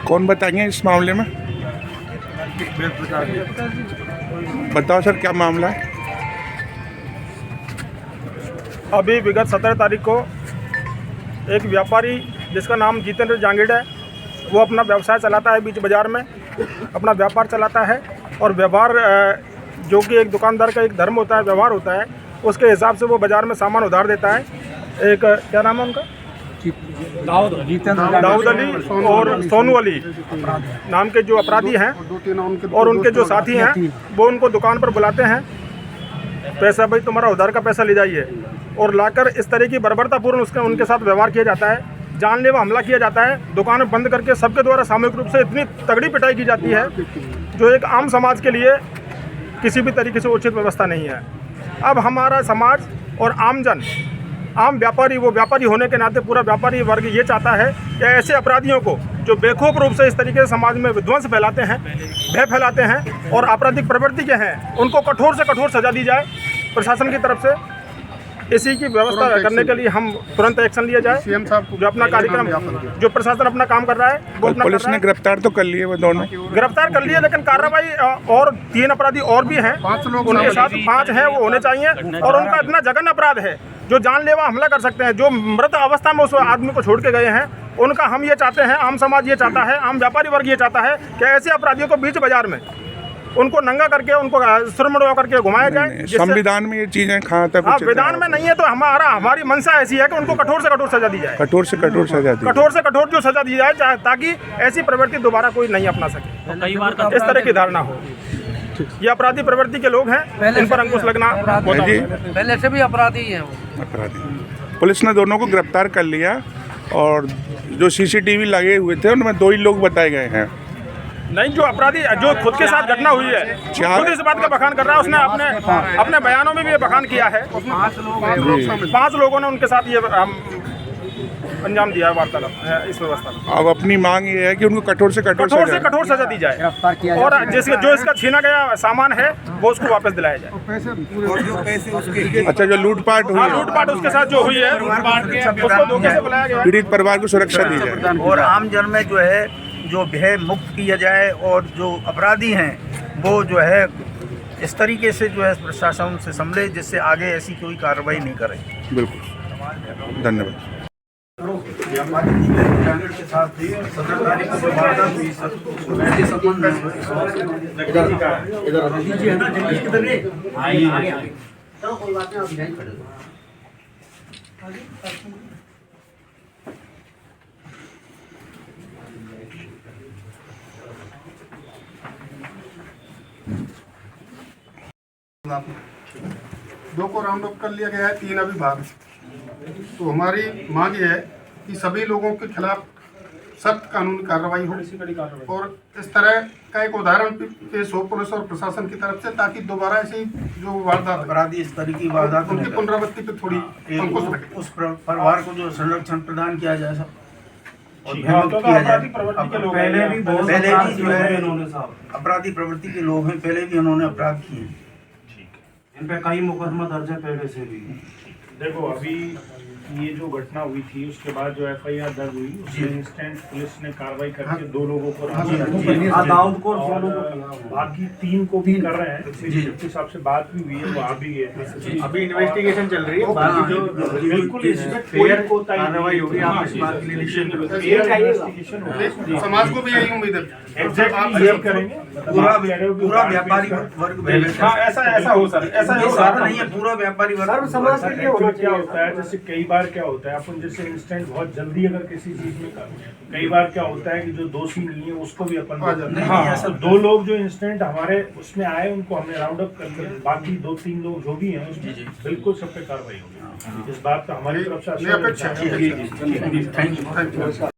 कौन बताएंगे इस मामले में? बताओ सर, क्या मामला है? अभी विगत 17 तारीख को एक व्यापारी जिसका नाम जितेंद्र जांगीड़ है, वो अपना व्यवसाय चलाता है, बीच बाज़ार में अपना व्यापार चलाता है। और व्यवहार जो कि एक दुकानदार का एक धर्म होता है, व्यवहार होता है, उसके हिसाब से वो बाज़ार में सामान उधार देता है। एक क्या नाम है उनका, दाऊद अली और सोनू अली नाम के जो अपराधी हैं और उनके जो साथी हैं, वो उनको दुकान पर बुलाते हैं, पैसा भाई तुम्हारा उधार का पैसा ले जाइए, और लाकर इस तरह की बर्बरतापूर्ण उनके साथ व्यवहार किया जाता है। जानलेवा हमला किया जाता है, दुकानें बंद करके सबके द्वारा सामूहिक रूप से इतनी तगड़ी पिटाई की जाती है जो एक आम समाज के लिए किसी भी तरीके से उचित व्यवस्था नहीं है। अब हमारा समाज और आमजन, आम व्यापारी, वो व्यापारी होने के नाते पूरा व्यापारी वर्ग ये चाहता है कि ऐसे अपराधियों को जो बेखौफ रूप से इस तरीके से समाज में विध्वंस फैलाते हैं, भय फैलाते हैं और आपराधिक प्रवृत्ति के हैं, उनको कठोर से कठोर सजा दी जाए प्रशासन की तरफ से। इसी की व्यवस्था करने के लिए हम तुरंत एक्शन लिया जाए। सीएम साहब जो अपना कार्यक्रम, जो प्रशासन अपना काम कर रहा है वो अपना पुलिस ने गिरफ्तार तो कर लिए, वो दोनों गिरफ्तार कर लिए, लेकिन कार्रवाई और 3 अपराधी और भी हैं, 5 लोग उनके साथ 5 हैं, वो होने चाहिए। और उनका इतना जघन्य अपराध है जो जानलेवा हमला कर सकते हैं, जो मृत अवस्था में उस आदमी को छोड़ के गए हैं, उनका हम ये चाहते हैं, आम समाज ये चाहता है, आम व्यापारी वर्ग ये चाहता है कि ऐसे अपराधियों को बीच बाजार में उनको नंगा करके, उनको सुरमड़वा करके घुमाया जाए। संविधान में ये चीजें कहाँ तक? हाँ, विधान में नहीं है तो हमारी मंशा ऐसी है कि उनको कठोर से कठोर सजा दी जाए। कठोर से कठोर सजा दी, कठोर से कठोर जो सजा दी जाए, ताकि ऐसी प्रवृत्ति दोबारा कोई नहीं अपना सके। तो कई बार इस तरह की धारणा हो। ये अपराधी प्रवृत्ति के लोग हैं, इन पर अंकुश लगना पहले से भी अपराधी हैं वो। अपराधी। पुलिस ने दोनों को गिरफ्तार कर लिया और जो सीसीटीवी लगे हुए थे उनमें 2 ही लोग बताए गए हैं। नहीं, जो अपराधी जो खुद के साथ घटना हुई है, खुद इस बात का बखान कर रहा है, उसने अपने बयानों में भी ये बखान किया है। 5 लोगों ने उनके साथ ये अंजाम दिया है वार्तालाप इस व्यवस्था में। अब अपनी मांग ये है कि उनको कठोर से कठोर सजा दी जाए और जो इसका छीना गया सामान है वो उसको वापस दिलाया जाए। अच्छा, जो लूटपाट हुई है, लूटपाट उसके साथ जो हुई है, उसको धोखे से बुलाया गया, पीड़ित परिवार को सुरक्षा दी जाए और आम जन में जो है जो भय मुक्त किया जाए, और जो अपराधी हैं वो जो है इस तरीके से जो है प्रशासन से संभले जिससे आगे ऐसी कोई कार्रवाई नहीं करे। बिल्कुल, धन्यवाद। के साथ थी 17 तारीख को वारदात हुई सर, दो को राउंड अप कर लिया गया है, 3 अभी बाहर। तो हमारी मांग ये है कि सभी लोगों के खिलाफ सख्त कानूनी कार्रवाई हो और इस तरह का एक उदाहरण पेश हो पुलिस और प्रशासन की तरफ से, ताकि दोबारा ऐसी जो वारदात अपराधी इस तरह की वारदात उनकी पुनरावृत्ति पे थोड़ी अंकुश रखे, उस परिवार को जो संरक्षण प्रदान किया जाए सब। और पहले भी जो है अपराधी प्रवृत्ति के लोग हैं, पहले भी उन्होंने अपराध किए हैं, इन पे कई मुकदमा दर्ज है पहले से भी। देखो, अभी ये जो घटना हुई थी उसके बाद जो FIR दर्ज हुई, उसमें इंस्टेंट पुलिस ने कार्रवाई करके 2 लोगों को, दाऊद को और बाकी 3 को भी कर रहे हैं। डिप्टी साहब से बात भी हुई है, वो आ भी गए थे। अभी इन्वेस्टिगेशन चल रही है, बाकी जो बिल्कुल इसमें फेयर को कार्रवाई होगी, आप इस बात के लिए निश्चिंत इन्वेस्टिगेशन होगी। समाज को भी यही उम्मीद है। एग्जैक्टली यही करेंगे, पूरा व्यापारी वर्ग ऐसा हो सर, ऐसा नहीं है, पूरा व्यापारी वर्ग समाज के लिए क्या होता है, जैसे कई बार क्या होता है, अपन जैसे इंस्टेंट बहुत जल्दी अगर किसी चीज में कई बार क्या होता है कि जो दोषी नहीं है उसको भी अपन तो 2 लोग जो इंस्टेंट हमारे उसमें आए उनको हमने राउंड अप करके, बाकी 2-3 लोग जो भी हैं उसमें बिल्कुल सब पे कार्रवाई होगी। इस बात का हमारी तरफ से अपेक्षा है। Thank you.